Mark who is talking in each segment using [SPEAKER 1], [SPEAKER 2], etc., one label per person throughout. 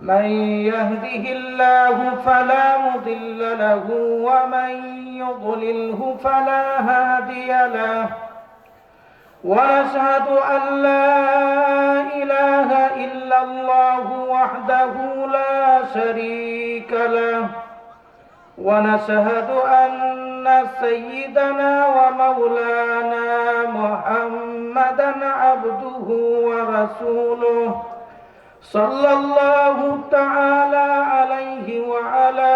[SPEAKER 1] من يهده الله فلا مضل له ومن يضلله فلا هادي له ونشهد أن لا إله إلا الله وحده لا شريك له ونشهد أن سيدنا ومولانا محمدا عبده ورسوله صلى الله تعالى عليه وعلى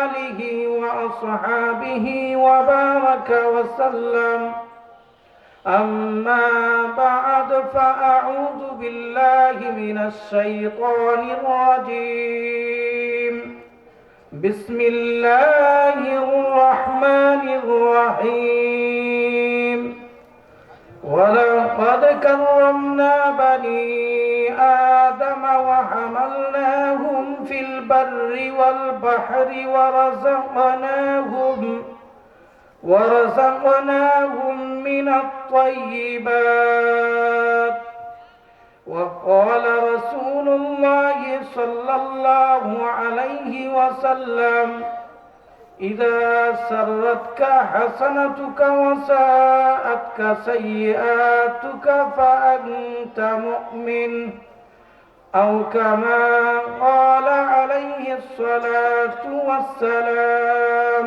[SPEAKER 1] آله وأصحابه وبارك وسلم. أما بعد فأعوذ بالله من الشيطان الرجيم. بسم الله الرحمن الرحيم. ولقد كرمنا بني آدم وحملناهم في البر والبحر ورزقناهم من الطيبات. وقال رسول الله صلى الله عليه وسلم: إذا سرتك حسنتك وساءتك سيئاتك فأنت مؤمن، أو كما قال عليه الصلاة والسلام.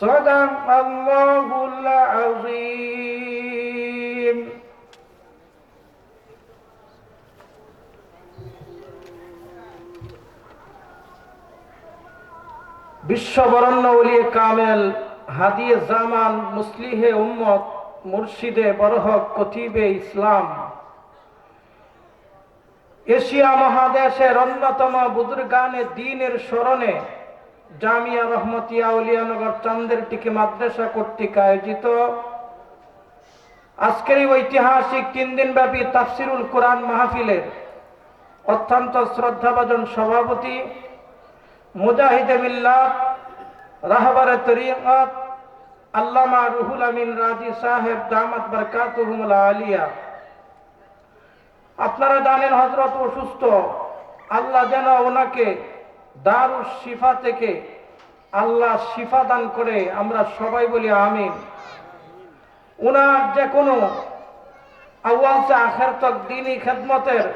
[SPEAKER 1] صدق الله العظيم. বিশ্ববরণ্য ওলিয়ে কামেল হাদিয়ে জামান মুসলিহে উম্মত মুর্শিদে বরহক কতিবে ইসলাম এশিয়া মহাদেশের অন্যতম বুজুর্গানে দ্বীনের স্মরণে জামিয়া রহমতিয়া আউলিয়ানগর চান্দেরটিকি মাদ্রাসা কর্তৃক আয়োজিত আজকের এই ঐতিহাসিক 3 দিনব্যাপী তাফসিরুল কোরআন মাহফিলের অত্যন্ত শ্রদ্ধাভাজন সভাপতি মুজাহিদে মিল্লাত রাহবারে তরিকত আল্লামা রুহুল আমিন রাজি সাহেব দামাত বরকাতুহুমুল আলিয়া, আপনারা জানেন হযরত অসুস্থ, আল্লাহ যেন ওনাকে দারুস শিফা থেকে আল্লাহ শিফা দান করে, আমরা সবাই বলি আমিন। ওনার যে কোনো আউয়াল সে আখির তক দ্বীনি খেদমতের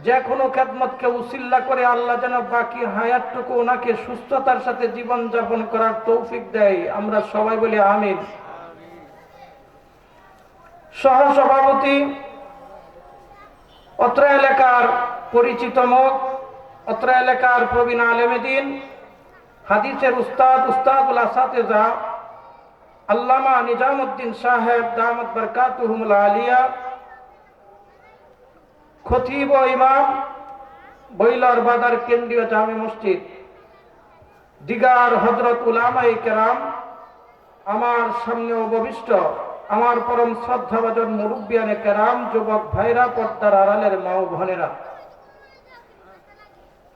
[SPEAKER 1] যে কোনো খেদমতকে উসিল্লা করে আল্লাহ যেন বাকি হায়াতটুকু ওনাকে সুস্থতার সাথে জীবন যাপন করার তৌফিক দেয়, আমরা সবাই বলি আমিন। সহ সভাপতি অত্র এলাকার পরিচিত মুখ, অত্র এলাকার প্রবীণ আলেমে দ্বীন, হাদিসের উস্তাদুল আসাতিজা আল্লামা নিজামউদ্দিন সাহেব দামাত বরকাতুহুমুল আলিয়া, খতিব ও ইমাম বৈলর বাজার কেন্দ্রীয় জামে মসজিদ, দিগার হযরত উলামায়ে কেরাম, আমার সামনে উপবিষ্ট আমার পরম শ্রদ্ধাভাজন মুরব্বিয়ানে কেরাম, যুবক ভাইরা, পর্দার আড়ালের মা ও বোনেরা,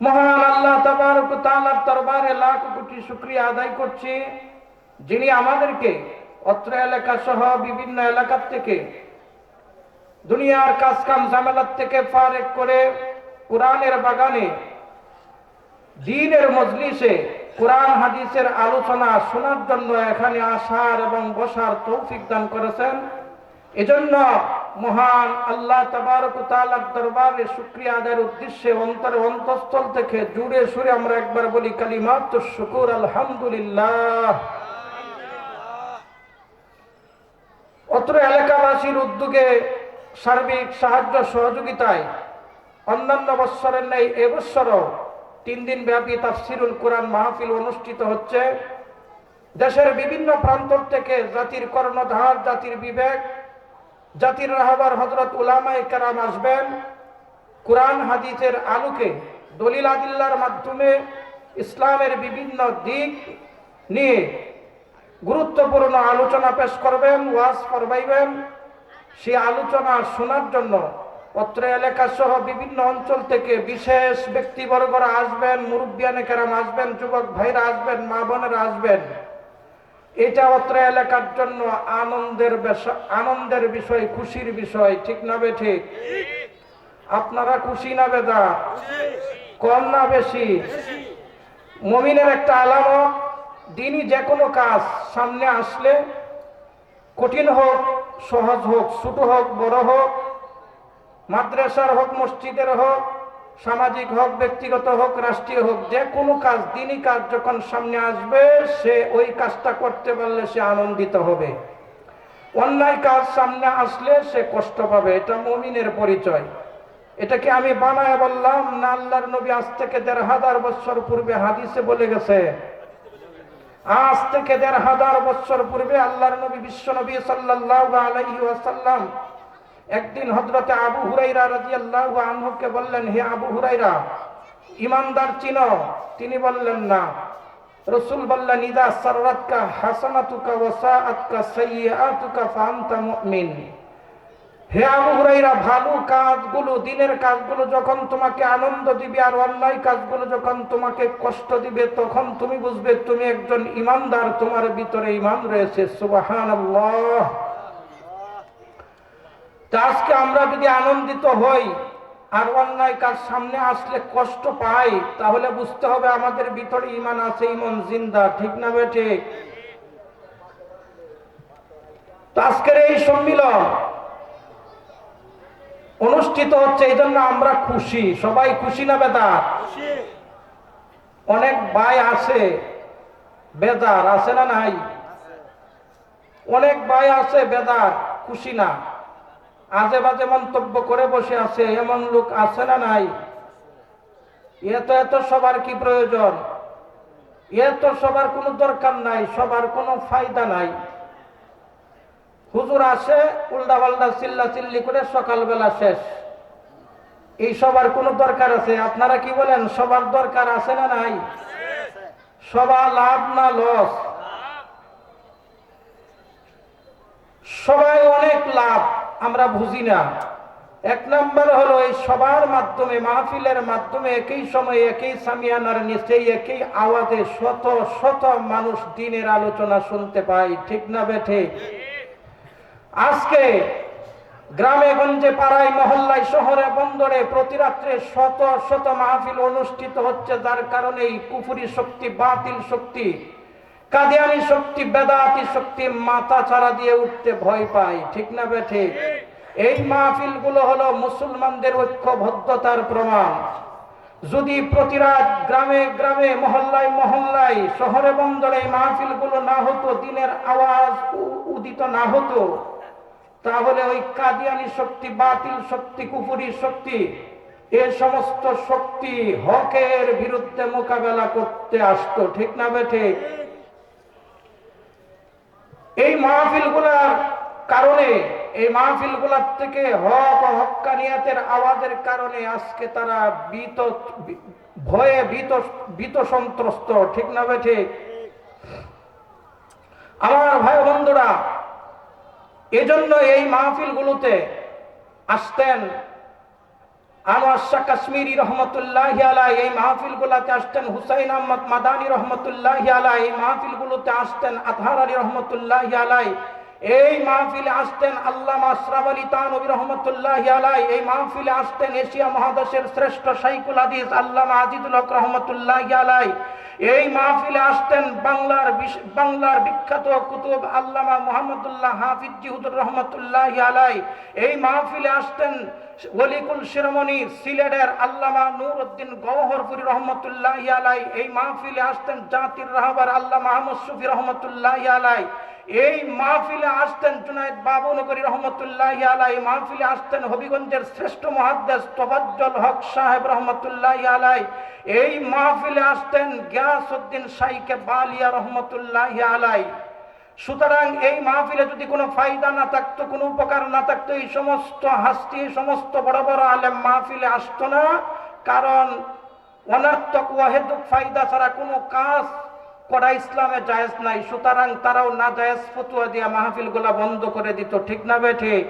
[SPEAKER 1] মহান আল্লাহ তাবারক ওয়া তাআলার দরবারে লাখ কোটি শুকরিয়া আদায় করছি, যিনি আমাদেরকে অত্র এলাকা সহ বিভিন্ন এলাকা থেকে দুনিয়ার কাজকাম ঝামেলার থেকে ফারেক করে কোরআনের বাগানে দ্বীনের মজলিসে কোরআন হাদিসের আলোচনা শোনার জন্য এখানে আসার এবং বসার তৌফিক দান করেছেন। এজন্য মহান আল্লাহ তাবারক ওয়া তাআলার দরবারে শুকরিয়া আদায়ের উদ্দেশ্যে অন্তরে অন্তঃস্থল থেকে জুড়ে সুরে আমরা একবার বলি কালিমাতুশ শুকুর আলহামদুলিল্লাহ। অত্র এলাকাবাসীর উদ্যোগে সার্বিক সাহায্য সহযোগিতায় অন্যান্য বৎসরের ন্যায় এবছরও 3 দিন ব্যাপী তাফসিরুল কোরআন মাহফিল অনুষ্ঠিত হচ্ছে। দেশের বিভিন্ন প্রান্ত থেকে জাতির কর্ণধার, জাতির বিবেক, জাতির রাহবার হযরত উলামায়ে কেরাম আসবেন। কোরআন হাদিসের আলোকে দলিল আদিল্লার মাধ্যমে ইসলামের বিভিন্ন দিক নিয়ে গুরুত্বপূর্ণ আলোচনা পেশ করবেন, ওয়াজ ফরমাইবেন। সেই আলোচনা শোনার জন্য অত্র এলাকা সহ বিভিন্ন অঞ্চল থেকে বিশেষ ব্যক্তিবর্গরা আসবেন, মুরব্বিয়ানে কেরাম আসবেন, যুবক ভাইরা আসবেন, মা বোনেরা আসবেন। এটা অত্র এলাকার জন্য আনন্দের বিষয়, খুশির বিষয়, ঠিক না বে ঠিক? আপনারা খুশি না বেদা? কম না বেশি? মুমিনের একটা আলামত, দিনই যে কোনো কাজ সামনে আসলে, কঠিন হোক সহজ হোক, ছোট হোক বড় হোক, মাদ্রাসার হোক মসজিদের হোক, সামাজিক হোক ব্যক্তিগত হোক রাষ্ট্রীয় হোক, যে কোনো কাজ দিনই কাজ যখন সামনে আসবে সে ওই কাজটা করতে পারলে সে আনন্দিত হবে। অন্যায় কাজ সামনে আসলে সে কষ্ট পাবে। এটা মুমিনের পরিচয়। এটাকে আমি বানায় বললাম না, আল্লাহর নবী আজ থেকে ১৫০০ বছর পূর্বে হাদিসে বলে গেছে। আজ থেকে ১৫০০ বছর পূর্বে আল্লাহর নবী বিশ্ব নবী সাল্লাল্লাহু আলাইহি ওয়াসাল্লাম একদিন হযরতে আবু হুরায়রা রাদিয়াল্লাহু আনহুকে বললেন, হে আবু হুরায়রা, ইমানদার চিনো? তিনি বললেন না। রাসূল বললেন, ইযা সাররাতকা হাসানাতুকা ওয়া সাআতকা সাইয়্যাতুকা ফাআনতা মুমিন। হে আবু হুরায়রা, ভালো কাজগুলো, দিনের কাজগুলো যখন তোমাকে আনন্দ দিবে আর অন্যায় কাজগুলো যখন তোমাকে কষ্ট দিবে, তখন তুমি বুঝবে তুমি একজন ঈমানদার, তোমার ভিতরে ঈমান রয়েছে। সুবহানাল্লাহ। আজকে আমরা যদি আনন্দিত হই আর অন্যায় কাজ সামনে আসলে কষ্ট পাই, তাহলে বুঝতে হবে আমাদের ভিতরে ঈমান আছে, ঈমান জিন্দা। ঠিক না বেঠিক? তো আজকের এই সম্মিলন অনুষ্ঠিত হচ্ছে, এই জন্য আমরা খুশি। সবাই খুশি না বেদার? অনেক ভাই আছে বেদার, আছে না নাই? অনেক ভাই আছে বেদার, খুশি না, আজে বাজে মন্তব্য করে বসে আছে, এমন লোক আছে না নাই? এত সবার কি প্রয়োজন? এত সবার কোনো দরকার নাই, সবার কোনো ফায়দা নাই। হুজুর আসে, উল্টা পাল্টা চিল্লা চিল্লি করে সকালবেলা শেষ। এই সবার কোনো দরকার আছে? আপনারা কি বলেন, সবার দরকার আছে না নাই? সবার লাভ না লস? সবাই অনেক লাভ, আমরা বুঝি না। এক নম্বর হলো এই সবার মাধ্যমে, মাহফিলের মাধ্যমে একই সময়ে একই সামিয়ানার নিচে একই আওয়াজে শত শত মানুষ দিনের আলোচনা শুনতে পায়। ঠিক না বেঠিক? আজকে গ্রামে গঞ্জে পাড়ায় মহল্লায় শহরে বন্দরে প্রতি রাত্রে শত শত মাহফিল অনুষ্ঠিত হচ্ছে, যার কারণে এই কুফরি শক্তি, বাতিল শক্তি, কাদিয়ানি শক্তি, বেদাতি শক্তি মাথা ছাড়া দিয়ে উঠতে ভয় পায়। ঠিক না বেঠিক? এই মাহফিল গুলো হলো মুসলমানদের ঐক্যবদ্ধতার প্রমাণ। যদি প্রতি রাত গ্রামে গ্রামে মহল্লায় মহল্লায় শহরে বন্দরে মাহফিল গুলো না হতো, দিনের আওয়াজ উদিত না হতো, তাহলে ওই কাদিয়ানি শক্তি, বাতিল শক্তি, কুফরি শক্তি, এ সমস্ত শক্তি হকের বিরুদ্ধে মোকাবেলা করতে আসতো। ঠিক না বেঠিক? এই মাহফিলগুলোর কারণে, এই মাহফিলগুলোর থেকে হক ও হক্কানিয়াতের আওয়াজের কারণে আজকে তারা ভয়ে ভীত সন্ত্রস্ত। ঠিক না বেঠিক? আমার ভাই বন্ধুরা, এজন্য এই মাহফিলগুলোতে আসতেন আনোয়ার শাহ কাশ্মীরি রহমতুল্লাহি আলাইহি, এই মাহফিলগুলোতে আসতেন হুসাইন আহমদ মাদানী রহমতুল্লাহি আলাইহি, এই মাহফিলগুলোতে আসতেন আতহার আলী রহমতুল্লাহি আলাইহি, এই মাহফিলে আসতেন আল্লামা আশরাফ আলী থানভী রহমতুল্লাহি আলাইহি, এই মাহফিলে আসতেন এশিয়া মহাদেশের শ্রেষ্ঠ শাইখুল হাদিস আল্লামা আজিজুল হক রহমতুল্লাহি আলাইহি, এই মাহফিলে আসতেন বাংলার বিখ্যাত কুতুব আল্লামা মুহাম্মদুল্লাহ হাফিজ হুজুর রহমতুল্লাহি আলাইহি, এই মাহফিলে আসতেন ওলিকুল শিরোমণি সিলেটের আল্লামা নূরউদ্দিন গওহরপুরী রহমতুল্লাহি আলাইহি, এই মাহফিলে আসতেন জাতির রাহবার আল্লামা আহমদ শফি রহমতুল্লাহি আলাইহি, এই মাহফিলে আসতেন জুনায়েদ বাবুনগরী রহমতুল্লাহি আলাইহি, মাহফিলে আসতেন হবিগঞ্জের শ্রেষ্ঠ মুহাদ্দিস তোফাজ্জল হক সাহেব রহমতুল্লাহি আলাইহি, এই মাহফিলে আসতেন গিয়াসউদ্দিন শাইখে বালিয়া রহমতুল্লাহি আলাইহি। সুতরাং এই মাহফিলে যদি কোনো ফায়দা না থাকতো, কোনো উপকার না থাকতো, এই সমস্ত হাস্তি, এই সমস্ত বড় বড় আলেম মাহফিলে আসতো না। কারণ অনর্থক ওয়াহেদুক ফায়দা ছাড়া কোনো কাজ করা ইসলামে জায়েজ নাই। সুতরাং তারাও না জায়েজ ফতোয়া দিয়ে মাহফিলগুলা বন্ধ করে দিত। ঠিক না বেঠিক?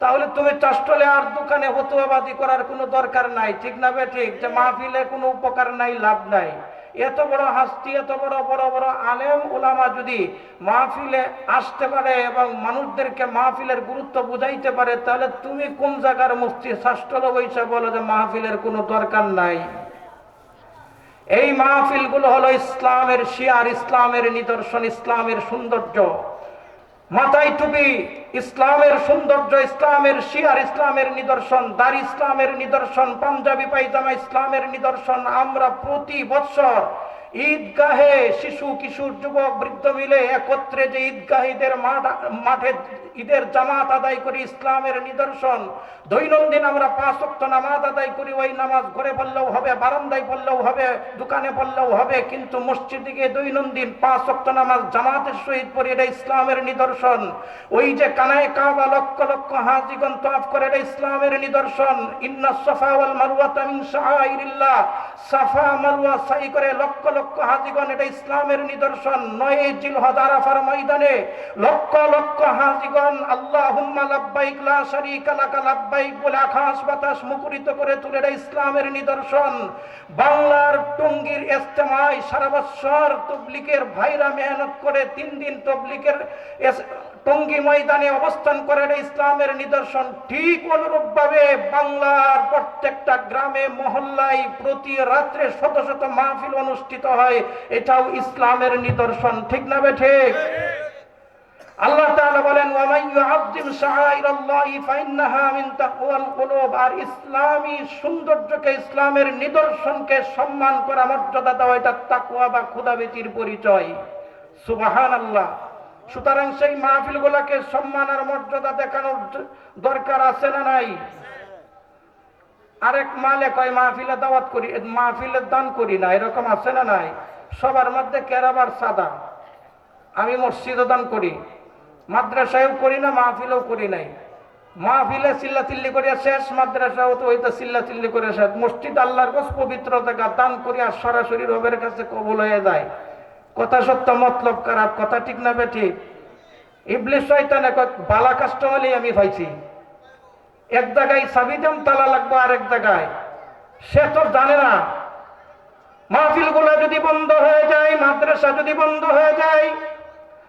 [SPEAKER 1] তাহলে তুমি চাষটলে আর দোকানে ফতোয়াবাজি করার কোনো দরকার নাই। ঠিক না বেঠিক? যে মাহফিলে কোনো উপকার নাই, লাভ নাই। এত বড় হাস্তি, এত বড় বড় বড় আলেম ওলামা যদি মাহফিলে আসতে পারে এবং মানুষদেরকে মাহফিলের গুরুত্ব বুঝাইতে পারে, তাহলে তুমি কোন জায়গার মুফতি? চাষটলে বৈশা বলো যে মাহফিলের কোনো দরকার নাই। এই মাহফিলগুলো হলো ইসলামের শিয়ার, ইসলামের নিদর্শন, ইসলামের সৌন্দর্য। মাথায় টুপি ইসলামের সৌন্দর্য, ইসলামের শিয়ার, ইসলামের নিদর্শন। দাড়ি ইসলামের নিদর্শন, পাঞ্জাবি পায়জামা ইসলামের নিদর্শন। আমরা প্রতি বৎসর ঈদগাহে শিশু, কিশোর, যুবক, বৃদ্ধ মিলে একত্রে যে ঈদগাহ ঈদের মাঠে ঈদের জামাত আদায় করি, ইসলামের নিদর্শন। দৈনন্দিন আমরা 5 ওয়াক্ত নামাজ আদায় করি। ওই নামাজ ঘরে পড়লেও হবে, বারান্দায় পড়লেও হবে, দোকানে পড়লেও হবে, কিন্তু মসজিদে গিয়ে দৈনন্দিন 5 ওয়াক্ত নামাজ জামাতের সহিত পড়ি, এটা ইসলামের নিদর্শন। ওই যে কানায় কাবা লক্ষ লক্ষ হাজিগণ তওয়াফ করে, এটা ইসলামের নিদর্শন। ইন্নাস সাফা ওয়াল মারওয়াতা মিন শাআইরিল্লাহ, সাফা মারওয়া সাই করে লক্ষ লক্ষ হাজিগণ, এটা ইসলামের নিদর্শন। 9 জিলহজ আরাফার ময়দানে লক্ষ লক্ষ হাজিগণ আল্লাহুম্মা লাব্বাইক লা শারীকা লাকা লাব্বাইক বলে আকাশ বাতাস মুখরিত করে তুলে, এটা ইসলামের নিদর্শন। বাংলার টঙ্গীর ইজতেমায় সারা বছর তাবলীগের ভাইরা মেহনত করে 3 দিন তাবলীগের টঙ্গী ময়দানে অবস্থান করে, এটা ইসলামের নিদর্শন। ঠিক অনুরূপভাবে বাংলার প্রত্যেকটা গ্রামে মহল্লায় প্রতি রাত্রে শত শত মাহফিল অনুষ্ঠিত হয়, এটাও ইসলামের নিদর্শন। ঠিক না বে ঠিক? আল্লাহ তাআলা বলেন ওয়া মান ইউআযযিম শাআইরাল্লাহি ফাইন্নাহা মিন তাকওয়াল কুলুব। আর ইসলামী সৌন্দর্যকে, ইসলামের নিদর্শনকে সম্মান করা, মর্যাদা দেওয়া, এটা তাকওয়া বা খোদাভীতির পরিচয়। সুবহানাল্লাহ। সুতরাং সেই মাহফিলগুলোকে সম্মান আর মর্যাদা দেখানোর দরকার আছে না নাই? আরেক মালে কয় মাহফিলে দাওয়াত করি, মাহফিলের দান করি না, এরকম আছে না নাই? সবার মধ্যে কেরাবার সাদা। আমি মসজিদও দান করি, মাদ্রাসায়ও করি না, মাহফিলেও করি নাই। মাহফিলে চিল্লাচিল্লি করিয়া শেষ, মাদ্রাসাও তো হইতে চিল্লাচিল্লি করে শেষ। মসজিদ আল্লাহর কাছে পবিত্র জায়গা, দান করি আর সরাসরি রবের কাছে কবুল হয়ে যায়। কথা সত্য, মতলব খারাপ। কথা ঠিক না বে ঠিক? ইবলিস শয়তানে বালা কাস্টমারই আমি পাইছি। এক জায়গায় চাবি দাম তালা লাগবে, আরেক জায়গায় সে তো জানে না। মাহফিল গুলা যদি বন্ধ হয়ে যায়, মাদ্রাসা যদি বন্ধ হয়ে যায়,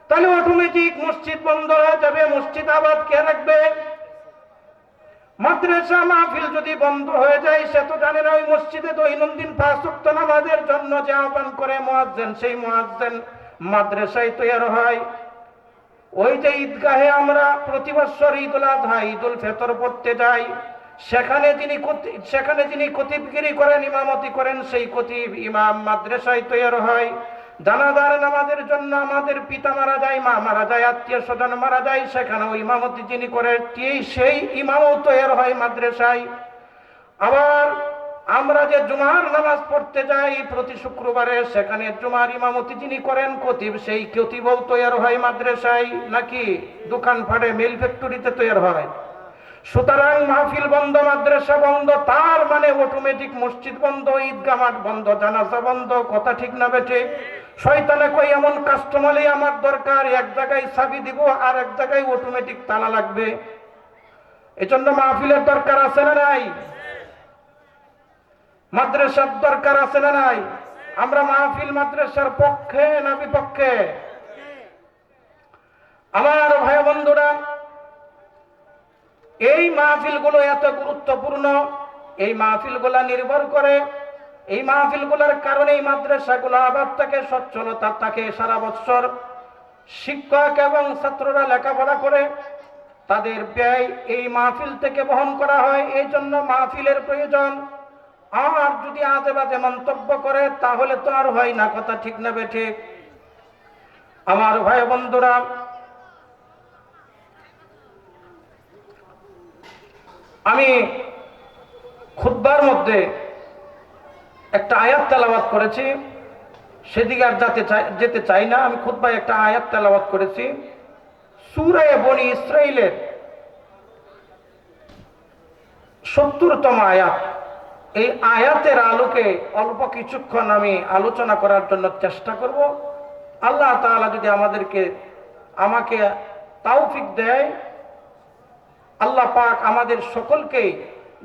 [SPEAKER 1] তাহলে অটোমেটিক মসজিদ বন্ধ হয়ে যাবে। মসজিদ আবাদ কে রাখবে? মাদ্রাসা মাহফিল যদি বন্ধ হয়ে যায়, সে তো জানে না ওই মসজিদে দৈনন্দিন 5 ওয়াক্ত নামাজের জন্য যে আহ্বান করে মুয়াজ্জিন, সেই মুয়াজ্জিন মাদ্রাসায় তৈরি হয়। ওই যে ঈদগাহে আমরা প্রতি বছর ঈদুল আযহা, ঈদুল ফিতর পড়তে যাই, সেখানে যিনি খতিবগিরি করেন, ইমামতি করেন, সেই খতিব ইমাম মাদ্রাসায় তৈরি হয়। জানাজার নামাজের জন্য আমাদের পিতা মারা যায়, মা মারা যায়, আত্মীয় স্বজন মারা যায়, সেখানেও ইমামতি যিনি করেন, সেই ইমামও তৈরি হয় মাদ্রাসায়। আবার আমরা যে জুমার নামাজ পড়তে যাই প্রতি শুক্রবারে, সেখানে জুমার ইমামতি যিনি করেন খতিব, সেই খতিবও তৈরি হয় মাদ্রাসায়, নাকি দোকানপাটে মিল ফ্যাক্টরিতে তৈরি হয়। সুতরাং মাহফিল বন্ধ, মাদ্রাসা বন্ধ, তার মানে অটোমেটিক মসজিদ বন্ধ, ঈদগাহ মাঠ বন্ধ, জানাজা বন্ধ। কথা ঠিক না বেঠে? শয়তানে কই এমন কাস্টমারই আমার দরকার, এক জায়গায় চাবি দিব আর এক জায়গায় অটোমেটিক তালা লাগবে। এজন্য মাহফিলের দরকার আছে না নাই? মাদ্রাসার দরকার আছে না নাই? আমরা মাহফিল মাদ্রাসার পক্ষে না বিপক্ষে? আমার ভাই বন্ধুরা, এই মাহফিলগুলো এত গুরুত্বপূর্ণ। এই মাহফিলগুলা নির্ভর করে, এই মাহফিলগুলোর কারণে এই মাদ্রাসাগুলো আবার থাকে, সচ্ছলতা থাকে। সারা বছর শিক্ষক এবং ছাত্ররা লেখাপড়া করে, তাদের ব্যয় এই মাহফিল থেকে বহন করা হয়। এই জন্য মাহফিলের প্রয়োজন। আর যদি আজে বাজে মন্তব্য করে, তাহলে তো আর হয় না। কথা ঠিক না বেঠে? আমার ভাই বন্ধুরা, আমি খুতবার মধ্যে একটা আয়াত তেলাওয়াত করেছি, সেদিকে আর যেতে চাই না। আমি খুতবায় একটা আয়াত তেলাওয়াত করেছি, সূরা বনী ইসরাইলের 70তম আয়াত। এই আয়াতের আলোকে অল্প কিছুক্ষণ আমি আলোচনা করার জন্য চেষ্টা করব। আল্লাহ তাআলা যদি আমাকে তৌফিক দেয়, আল্লাহ পাক আমাদের সকলকে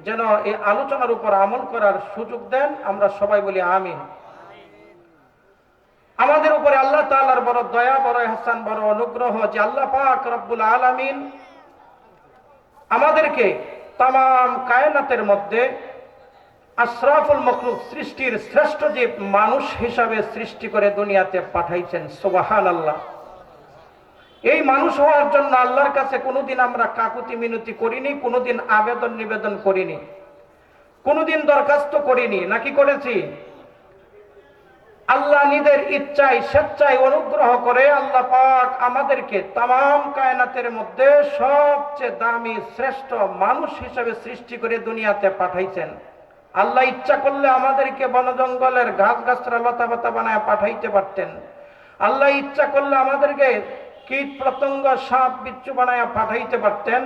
[SPEAKER 1] যেন এই আলোচনার উপর আমল করার সুযোগ দেন। আমরা সবাই বলি আমিন। আমাদের উপরে আল্লাহ তাআলার বড় দয়া, বড় ইহসান, বড় অনুগ্রহ যে আল্লাহ পাক রব্বুল আলামিন আমাদেরকে তামাম কায়নাতের মধ্যে আশরাফুল মখলুক, সৃষ্টির শ্রেষ্ঠ জীব মানুষ হিসাবে সৃষ্টি করে দুনিয়াতে পাঠাইছেন। সুবহানাল্লাহ। এই মানুষ হওয়ার জন্য আল্লাহর কাছে কোনোদিন আমরা কাকুতি মিনতি করিনি, কোনোদিন আবেদন নিবেদন করিনি, কোনোদিন দরখাস্ত করিনি, নাকি করেছি? আল্লাহ নিজের ইচ্ছায় স্বেচ্ছায় অনুগ্রহ করে আল্লাহ পাক আমাদেরকে তামাম কায়নাতের মধ্যে সবচেয়ে দামি শ্রেষ্ঠ মানুষ হিসেবে সৃষ্টি করে দুনিয়াতে পাঠাইছেন। আল্লাহ ইচ্ছা করলে আমাদেরকে বন জঙ্গলের ঘাস গাছরা লতা পাতা বানায় পাঠাইতে পারতেন। আল্লাহ ইচ্ছা করলে আমাদেরকে কীট পতঙ্গ সাপ বিচ্ছু বানায় পাঠাইতে পারতেন।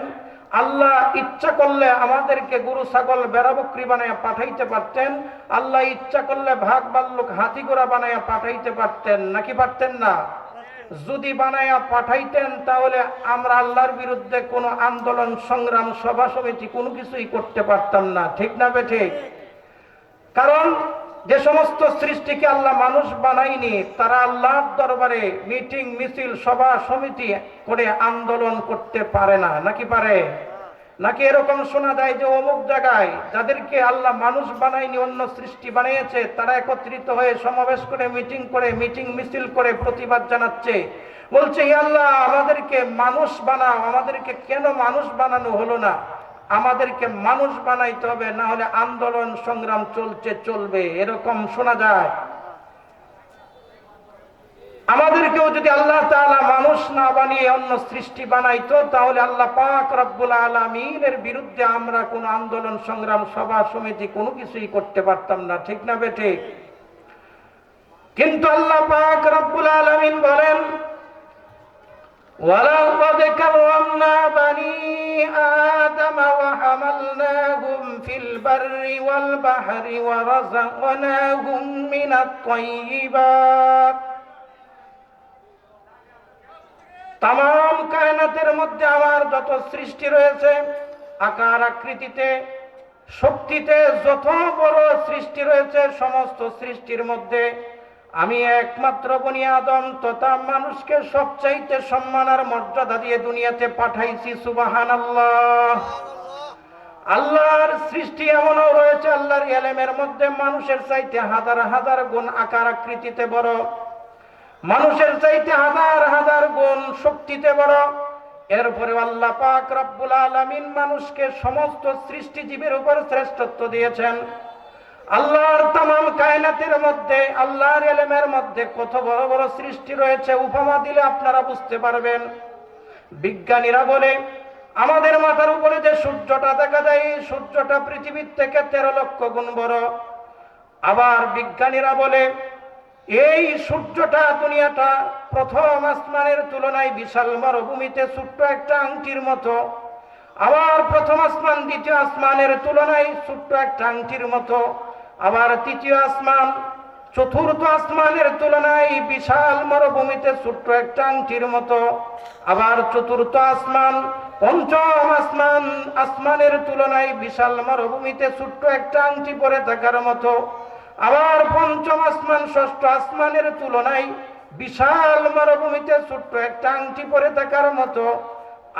[SPEAKER 1] আল্লাহ ইচ্ছা করলে আমাদেরকে গরু ছাগল বেড়া বকরি বানায় পাঠাইতে পারতেন। আল্লাহ ইচ্ছা করলে ভাগ ভাল্লুক হাতি ঘোড়া বানায় পাঠাইতে পারতেন, নাকি পারতেন না? যদি বানায়া পাঠাইতেন তাহলে আমরা আল্লাহর বিরুদ্ধে কোনো আন্দোলন সংগ্রাম সভা সমিতি কোনো কিছুই করতে পারতাম না, ঠিক না বেঠিক? কারণ যে সমস্ত সৃষ্টিকে আল্লাহ মানুষ বানায়নি তারা আল্লাহর দরবারে মিটিং মিছিল সভা সমিতি করে আন্দোলন করতে পারে না, নাকি পারে? নাকি এরকম শোনা যায় যে অমুক জায়গায় যাদেরকে আল্লাহ মানুষ বানায়নি অন্য সৃষ্টি বানিয়েছে তারা একত্রিত হয়ে সমাবেশ করে মিটিং মিছিল করে প্রতিবাদ জানাচ্ছে, বলছে হে আল্লাহ আমাদেরকে মানুষ বানাও, আমাদেরকে কেন মানুষ বানানো হলো না? আমাদেরকে মানুষ বানাইতে হবে, না হলে আন্দোলন সংগ্রাম চলবে, এরকম শোনা যায়। আমাদেরকেও যদি আল্লাহ তাআলা মানুষ না বানিয়ে অন্য সৃষ্টি বানাইতো তাহলে আল্লাহ পাক রব্বুল আলামিনের বিরুদ্ধে আমরা কোনো আন্দোলন সংগ্রাম সভা সমিতি কোনো কিছুই করতে পারতাম না, ঠিক না বেঠিক? কিন্তু আল্লাহ পাক রব্বুল আলামিন বলেন ওয়ালাকাদ কাররামনা বানি আদম ওয়া হামালনাহুম ফিল বাররি ওয়াল বাহরি ওয়া রাযাকনাহুম মিনাত তাইয়্যিবাত। তামাম কায়নাতের মধ্যে আমার যত সৃষ্টি রয়েছে, আকার আকৃতিতে শক্তিতে যত বড় সৃষ্টি রয়েছে, সমস্ত সৃষ্টির মধ্যে আমি একমাত্র বনি আদম তথা মানুষকে সবচাইতে সম্মান আর মর্যাদা দিয়ে দুনিয়াতে পাঠাইছি। সুবহানাল্লাহ। আল্লাহর সৃষ্টি এমনও রয়েছে আল্লাহর ইলমের মধ্যে মানুষের চাইতে হাজার হাজার গুণ আকার আকৃতিতে বড়, মানুষের চাইতে হাজার হাজার গুণ শক্তিতে বড়। এরপরে আল্লাহ পাক রব্বুল আলামিন মানুষকে সমস্ত সৃষ্টিজীবের উপর শ্রেষ্ঠত্ব দিয়েছেন। আল্লাহর তামাম কায়নাতের মধ্যে আল্লাহর ইলমের মধ্যে কত বড় বড় সৃষ্টি রয়েছে, উপমা দিলে আপনারা বুঝতে পারবেন। বিজ্ঞানীরা বলে আমাদের মাথার উপরে যে সূর্যটা দেখা যায় এই সূর্যটা পৃথিবীর থেকে 13 লক্ষ গুণ বড়। আবার বিজ্ঞানীরা বলে এই সূর্যটা দুনিয়াটা প্রথম আসমানের তুলনায় বিশাল মরুভূমিতে ছোট্ট একটা আংটির মতো। আবার প্রথম আসমান দ্বিতীয় আসমানের তুলনায় ছোট্ট একটা আংটির মতো। আবার তৃতীয় আসমান চতুর্থ আসমানের তুলনায় বিশাল মরুভূমিতে ছোট্ট একটা আংটির মতো। আবার চতুর্থ আসমান পঞ্চম আসমানের তুলনায় বিশাল মরুভূমিতে ছোট্ট একটা আংটি পরে থাকার মতো। আবার পঞ্চম আসমান ষষ্ঠ আসমানের তুলনায় বিশাল মরুভূমিতে ছোট্ট একটা আংটি পরে থাকার মতো।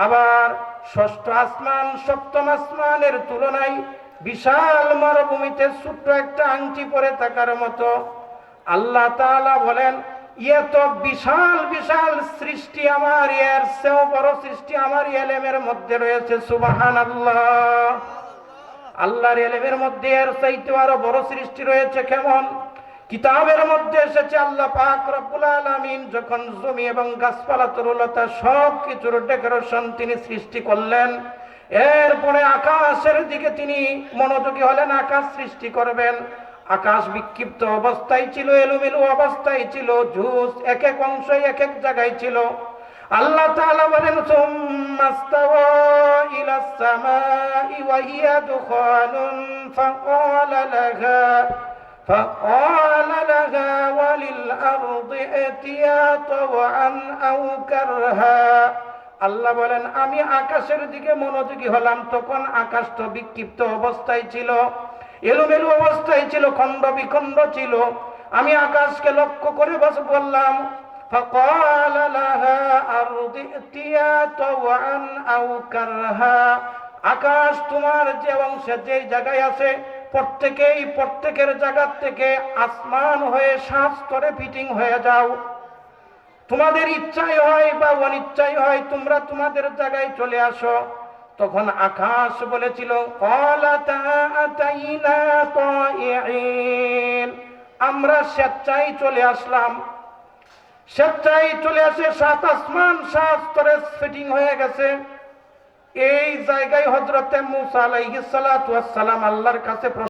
[SPEAKER 1] আবার ষষ্ঠ আসমান সপ্তম আসমানের তুলনায় বিশাল মরুভূমিতে ছোট্ট একটা আংটি পরে থাকার মতো। আল্লাহ তাআলা বলেন এত বিশাল বিশাল সৃষ্টি আমার, এর চেয়েও বড় সৃষ্টি আমার ইলমের মধ্যে রয়েছে। সুবহানাল্লাহ। আল্লাহর ইলমের মধ্যে এর চাইতে আরো বড় সৃষ্টি রয়েছে। কেমন? কিতাবের মধ্যে এসেছে আল্লাহ পাক রব্বুল আলামিন যখন জমি এবং গাছপালা তরুলতা সব কিছুর ডেকোরেশন তিনি সৃষ্টি করলেন, এরপরে আকাশের দিকে তিনি মনোযোগী হলেন, আকাশ সৃষ্টি করবেন। আকাশ বিক্ষিপ্ত অবস্থায় ছিল, এলোমেলো অবস্থায় ছিল, ঝুস এক এক অংশ এক এক জায়গায় ছিল। আল্লাহ তাআলা বলেন সুম্মাস্তাওয়া ইলাস সামাই ওয়া হিয়া দুখানুন ফাকালা লাহা ওয়ালিল আরদি আতিয়া তাওআন আও কারহা। আল্লাহ বলেন আমি আকাশের দিকে মনোযোগী হলাম, তখন আকাশ তো বিক্ষিপ্ত অবস্থায় ছিল, এলোমেলো অবস্থায় ছিল, খণ্ড বিখণ্ড ছিল। আমি আকাশকে লক্ষ্য করে বললাম ফাকালা লাহা আরদি আতিয়া তাওআন আও কারহা, আকাশ তোমার যে অংশে যে জায়গায় আছে প্রত্যেকেই প্রত্যেকের জায়গা থেকে আসমান হয়ে 7 স্তরে ফিটিং হয়ে যাও। তোমাদের ইচ্ছাই হয় বা অনিচ্ছাই হয় তোমরা তোমাদের জায়গায় চলে আসো। তখন আকাশ বলেছিল, আমরা স্বেচ্ছায় চলে আসলাম। স্বেচ্ছায় চলে আসে 7 আসমান 7 স্তরে ফিটিং হয়ে গেছে। এই জায়গায় হযরতে মূসা আলাইহিস সালাতু ওয়াস সালাম আল্লাহর কাছে